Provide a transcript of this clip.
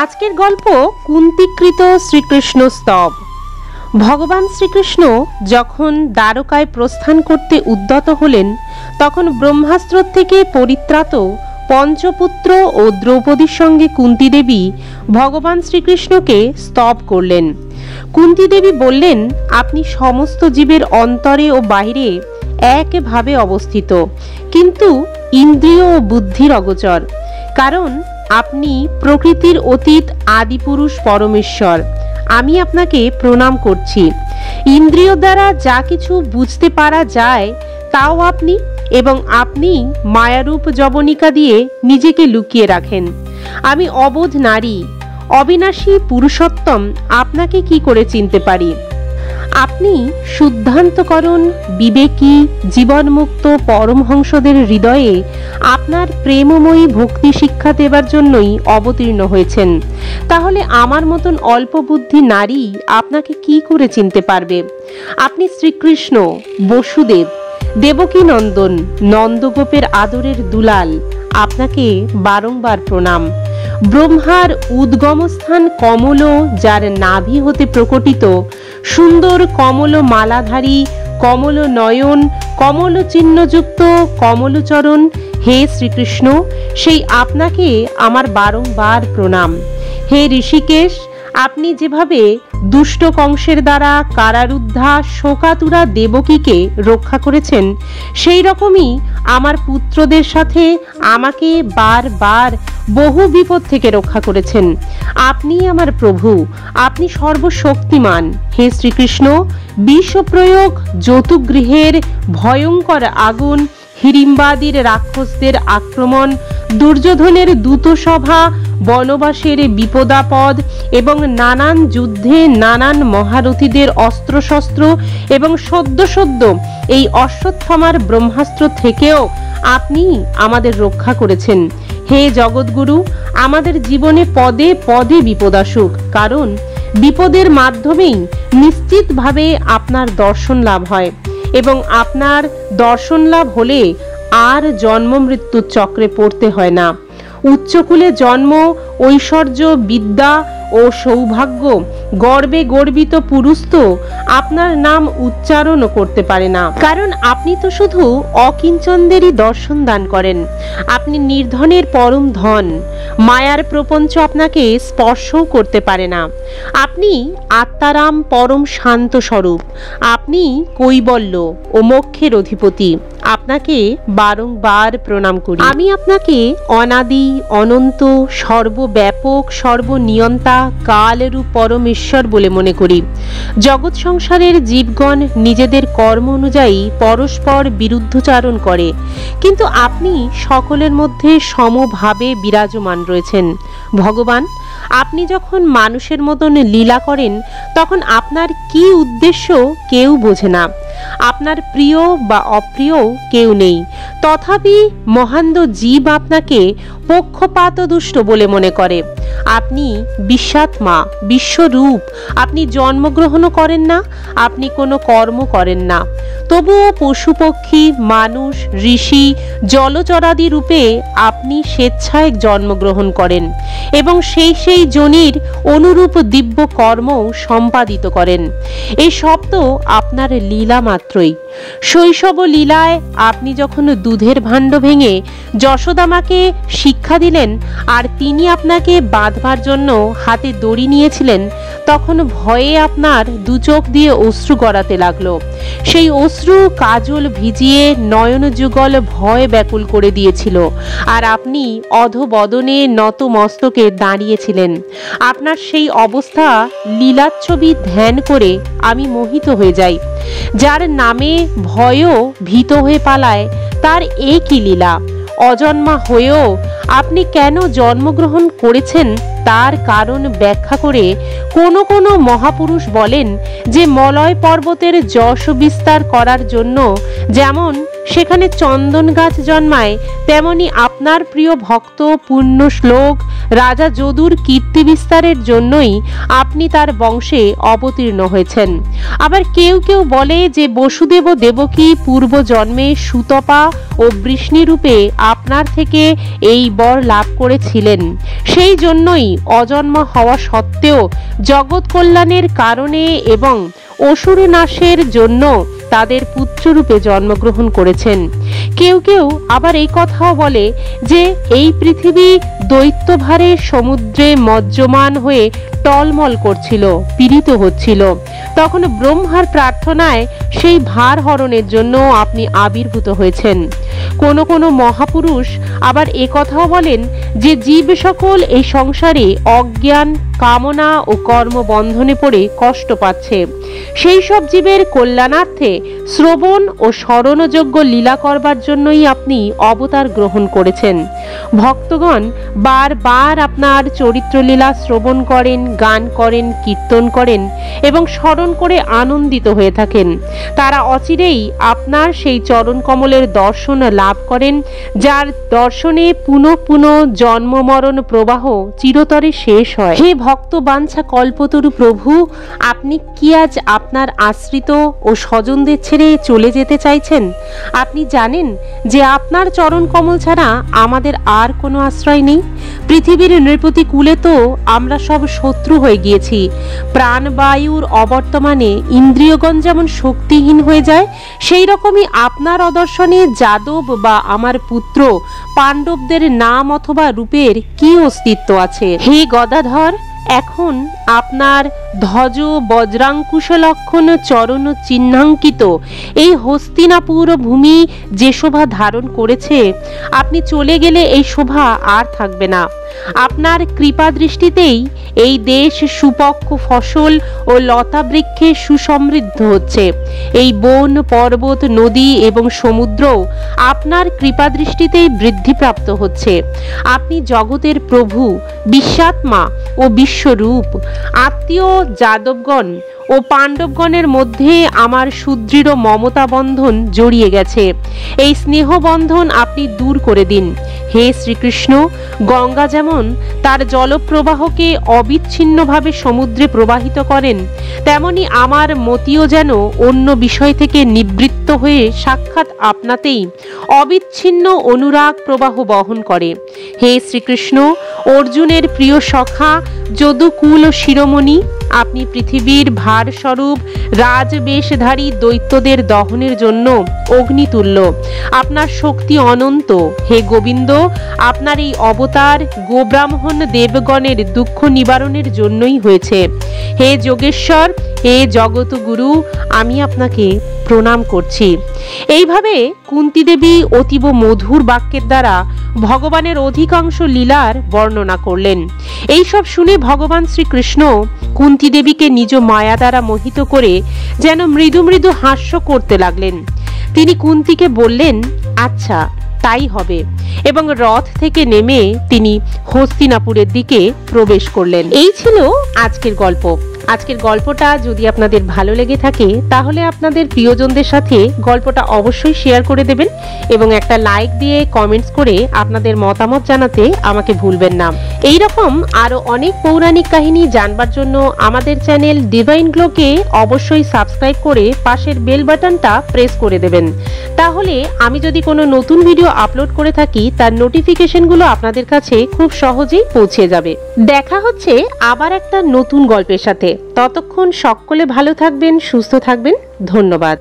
আজকের গল্প কুন্তিকৃত শ্রীকৃষ্ণ স্তব। ভগবান শ্রীকৃষ্ণ যখন দ্বারকায় প্রস্থান করতে উদ্যত হলেন, তখন ব্রহ্মাস্ত্র থেকে পরিত্রাত পঞ্চপুত্র ও দ্রৌপদীর সঙ্গে কুন্তি দেবী ভগবান শ্রীকৃষ্ণকে স্তব করলেন। কুন্তি দেবী বললেন, আপনি সমস্ত জীবের অন্তরে ও বাহিরে একভাবে অবস্থিত, কিন্তু ইন্দ্রিয় ও বুদ্ধির অগোচর। কারণ আপনি প্রকৃতির অতীত আদিপুরুষ পরমেশ্বর। আমি আপনাকে প্রণাম করছি। ইন্দ্রিয় দ্বারা যা কিছু বুঝতে পারা যায় তাও আপনি, এবং আপনি মায়ারূপ যবনিকা দিয়ে নিজেকে লুকিয়ে রাখেন। আমি অবোধ নারী, অবিনাশী পুরুষোত্তম, আপনাকে কি করে চিনতে পারি? আপনি শুদ্ধান্তকরণ, বিবেকী, জীবনমুক্ত পরমহংসদের হৃদয়ে আপনার প্রেমময়ী ভক্তি শিক্ষা দেবার জন্যই অবতীর্ণ হয়েছেন। তাহলে আমার মতন অল্প বুদ্ধি নারী আপনাকে কি করে চিনতে পারবে? আপনি শ্রীকৃষ্ণ, বসুদেব, দেবকী নন্দন, নন্দগোপের আদরের দুলাল। আপনাকে বারংবার প্রণাম। ব্রহ্মার উদ্গমস্থান কমল, যার নাভি হতে প্রকটিত, সুন্দর কমল মালাধারী, কমল নয়ন, কমল চিহ্নযুক্ত কমলচরণ, হে শ্রীকৃষ্ণ, সেই আপনাকে আমার বারংবার প্রণাম। হে ঋষিকেশ, আপনি যেভাবে দুষ্ট কংসের দ্বারা কারারুদ্ধা শোকাতুরা দেবকীকে রক্ষা করেছেন, সেই রকমই আমার পুত্রদের সাথে আমাকে বারবার বহু বিপদ থেকে রক্ষা করেছেন। আপনি আমার প্রভু, আপনি সর্বশক্তিমান। হে শ্রীকৃষ্ণ, বিষপ্রয়োগ, যতুগৃহের ভয়ঙ্কর আগুন, হিড়িম্বাদির রাক্ষসদের আক্রমণ, দুর্যোধনের দূতসভা, বনবাসের বিপদাপদ এবং নানান যুদ্ধে নানান মহারথীদের অস্ত্রশস্ত্র এবং সদ্য সদ্য এই অশ্বত্থামার ব্রহ্মাস্ত্র থেকেও আপনি আমাদের রক্ষা করেছেন। হে জগৎগুরু, আমাদের জীবনে পদে পদে বিপদ আসুক, কারণ বিপদের মাধ্যমেই নিশ্চিতভাবে আপনার দর্শন লাভ হয়, এবং আপনার দর্শন লাভ হলে আর জন্ম মৃত্যুর চক্রে পড়তে হয় না। উচ্চকুলে জন্ম, ঐশ্বর্য, বিদ্যা ও সৌভাগ্য, গর্বে গর্বিত পুরুষ তো আপনার নাম উচ্চারণও করতে পারে না, কারণ আপনি তো শুধু অকিঞ্চনদেরই দর্শন দান করেন। আপনি নির্ধনের পরম ধন, মায়ার প্রপঞ্চ আপনাকে স্পর্শও করতে পারে না। আপনি আত্মারাম, পরম শান্ত স্বরূপ। আপনি কৈবল্য ও মোক্ষের অধিপতি। আপনাকে বারংবার প্রণাম করি। আমি আপনাকে অনাদি, অনন্ত, সর্বব্যাপক, সর্বনিয়ন্তা, কালরূপ পরমেশ্বর বলে মনে করি। জগৎ সংসারের জীবগণ নিজেদের কর্ম অনুযায়ী পরস্পর বিরুদ্ধচারণ করে, কিন্তু আপনি সকলের মধ্যে সমভাবে বিরাজমান রয়েছেন। ভগবান, আপনি যখন মানুষের মতন লীলা করেন, তখন আপনার কি উদ্দেশ্য কেউ বোঝে না। আপনার প্রিয় বা অপ্রিয় কেউ নেই, তথাপি মহান্দ জীব আপনাকে পক্ষপাতদুষ্ট বলে মনে করে। আপনি বিশ্বাত্মা, বিশ্বরূপ। আপনি জন্মগ্রহণও করেন না, আপনি কোনো কর্ম করেন না, তবুও পশু পক্ষী, মানুষ, ঋষি, জলচরাদি রূপে আপনি স্বেচ্ছায় জন্মগ্রহণ করেন এবং সেই সেই যোনির অনুরূপ দিব্য কর্ম সম্পাদিত করেন। এই সব তো আপনার লীলা মাত্রই। শৈশব লীলায় আপনি যখন দুধের ভাণ্ড ভেঙে যশোদামাকে শিক্ষা দিলেন, আর তিনি আপনাকে বাঁধবার জন্য হাতে দড়ি নিয়েছিলেন, তখন ভয়ে আপনার দু চোখ দিয়ে অশ্রু গড়াতে লাগলো। সেই অশ্রু কাজল ভিজিয়ে নয়ন যুগল ভয় ব্যাকুল করে দিয়েছিল, আর আপনি অধবদনে নত মস্তকে দাঁড়িয়েছিলেন। আপনার সেই অবস্থা লীলাচ্ছবি ধ্যান করে আমি মোহিত হয়ে যাই। যার নামে ভয়ও ভীত হয়ে পালায়, তার এ কি লীলা! অজন্মা হয়েও আপনি কেন জন্মগ্রহণ করেছেন তার কারণ ব্যাখ্যা করে কোনো কোনো মহাপুরুষ বলেন যে মলয় পর্বতের যশ বিস্তার করার জন্য যেমন সেখানে চন্দন গাছ জন্মায়, তেমনি আপনার প্রিয় ভক্ত পূর্ণ শ্লোক রাজা যদুর কীর্তি বিস্তারের জন্যই আপনি তার বংশে অবতীর্ণ হয়েছেন। আবার কেউ কেউ বলে যে বসুদেব ও দেবকী পূর্ব জন্মে সুতপা ও বৃষ্ণিরূপে আপনার থেকে এই বর লাভ করেছিলেন, সেই জন্যই অজন্ম হওয়া সত্ত্বেও জগৎ কল্যাণের কারণে এবং অসুর নাশের জন্য তাদের পুত্ররূপে জন্মগ্রহণ করেছেন। কেউ কেউ আবার এই কথাও বলে যে এই পৃথিবী দৈত্যভারে সমুদ্রে মজ্জমান হয়ে টলমল করছিল, পীড়িত হচ্ছিল, তখন ব্রহ্মার প্রার্থনায় সেই ভার হরণের জন্য আপনি আবির্ভূত হয়েছেন। কোন কোন মহাপুরুষ আবার একথাও বলেন যে জীব সকল এই সংসারে অজ্ঞান, কামনা ও কর্ম বন্ধনে পড়ে কষ্ট পাচ্ছে, সেই সব জীবের কল্যাণার্থে শ্রবণ ও স্মরণযোগ্য লীলা করবার জন্যই আপনি অবতার গ্রহণ করেছেন। ভক্তগণ বারবার আপনার চরিত্রলীলা শ্রবণ করেন, গান করেন, কীর্তন করেন এবং স্মরণ করে আনন্দিত হয়ে থাকেন। তারা অচিরেই আপনার সেই চরণ কমলের দর্শন লাভ করেন, যার দর্শনে পুনঃ পুনঃ জন্ম মরণ প্রবাহ চিরতরে শেষ হয়। হে ভক্ত বাঞ্ছা কল্পতরু প্রভু, আপনি কি আজ আপনার আশ্রিত ও স্বজনদের ছেড়ে চলে যেতে চাইছেন? আপনি জানেন যে আপনার চরণ কমল ছাড়া আমাদের আর কোনো আশ্রয় নেই। পৃথিবীর নৃপতি কুলে তো আমরা সব শত্রু হয়ে গিয়েছি। প্রাণবায়ুর অবর্তমানে ইন্দ্রিয়গণ যেমন শক্তিহীন হয়ে যায়, সেই রকমই আপনার অদর্শনে যাদব বা আমার পুত্র পাণ্ডবদের নাম অথবা রূপের কি অস্তিত্ব আছে? হে গদাধর, এখন আপনার ধ্বজ বজ্রাঙ্কুশ লক্ষণ চরণ চিহ্নাঙ্কিত এই হস্তিনাপুর ভূমি যে শোভা ধারণ করেছে, আপনি চলে গেলে এই শোভা আর থাকবে না। আপনার কৃপা দৃষ্টিতেই এই দেশ সুপক্ষ ফসল ও লতা বৃক্ষে সুসমৃদ্ধ হচ্ছে। এই বন, পর্বত, নদী এবং সমুদ্রও আপনার কৃপা দৃষ্টিতেই বৃদ্ধিপ্রাপ্ত হচ্ছে। আপনি জগতের প্রভু, বিশ্বাত্মা ও বিশ্বরূপ। আত্মীয় যাদবগণ ও পাণ্ডবগণের মধ্যে আমার সুদৃঢ় মমতা বন্ধন জড়িয়ে গেছে। এই স্নেহ বন্ধন আপনি দূর করে দিন। হে শ্রীকৃষ্ণ, গঙ্গা যেমন তার জলপ্রবাহকে অবিচ্ছিন্নভাবে সমুদ্রে প্রবাহিত করেন, তেমনি আমার মতিও যেন অন্য বিষয় থেকে নিবৃত্ত হয়ে সাক্ষাৎ আপনাতেই অবিচ্ছিন্ন অনুরাগ প্রবাহ বহন করে। হে শ্রীকৃষ্ণ, অর্জুনের প্রিয় সখা, যদুকুল শিরোমণি, আপনি পৃথিবীর ভারস্বরূপ রাজবেশধারী দৈত্যদের দহনের জন্য অগ্নিতুল্য। আপনার শক্তি অনন্ত। হে গোবিন্দ, আপনার এই অবতার গোব্রাহ্মণ দেবগণের দুঃখ নিবারণের জন্যই হয়েছে। হে যোগেশ্বর, হে জগৎগুরু, আমি আপনাকে প্রণাম করছি। এইভাবে কুন্তী দেবী অতীব মধুর বাক্যের দ্বারা ভগবানের অধিকাংশ লীলার বর্ণনা করলেন। এইসব শুনে ভগবান শ্রীকৃষ্ণ কুন্তী দেবীকে নিজ মায়া দ্বারা মোহিত করে যেন মৃদু মৃদু হাস্য করতে লাগলেন। তিনি কুন্তীকে বললেন, আচ্ছা তাই হবে, এবং রথ থেকে নেমে তিনি হস্তিনাপুরের দিকে প্রবেশ করলেন। এই ছিল আজকের গল্প। আজকের গল্পটা যদি আপনাদের ভালো লেগে থাকে তাহলে আপনাদের প্রিয়জনদের সাথে গল্পটা অবশ্যই শেয়ার করে দেবেন এবং একটা লাইক দিয়ে কমেন্টস করে আপনাদের মতামত জানাতে আমাকে ভুলবেন না। এই রকম আরো অনেক পৌরাণিক কাহিনী জানবার জন্য আমাদের চ্যানেল ডিভাইন গ্লোকে অবশ্যই সাবস্ক্রাইব করে পাশের বেল বাটনটা প্রেস করে দেবেন। তাহলে আমি যদি কোনো নতুন ভিডিও আপলোড করে থাকি তার নোটিফিকেশনগুলো আপনাদের কাছে খুব সহজেই পৌঁছে যাবে। দেখা হচ্ছে আবার একটা নতুন গল্পের সাথে। ততক্ষণ সকলে ভালো থাকবেন, সুস্থ থাকবেন। ধন্যবাদ।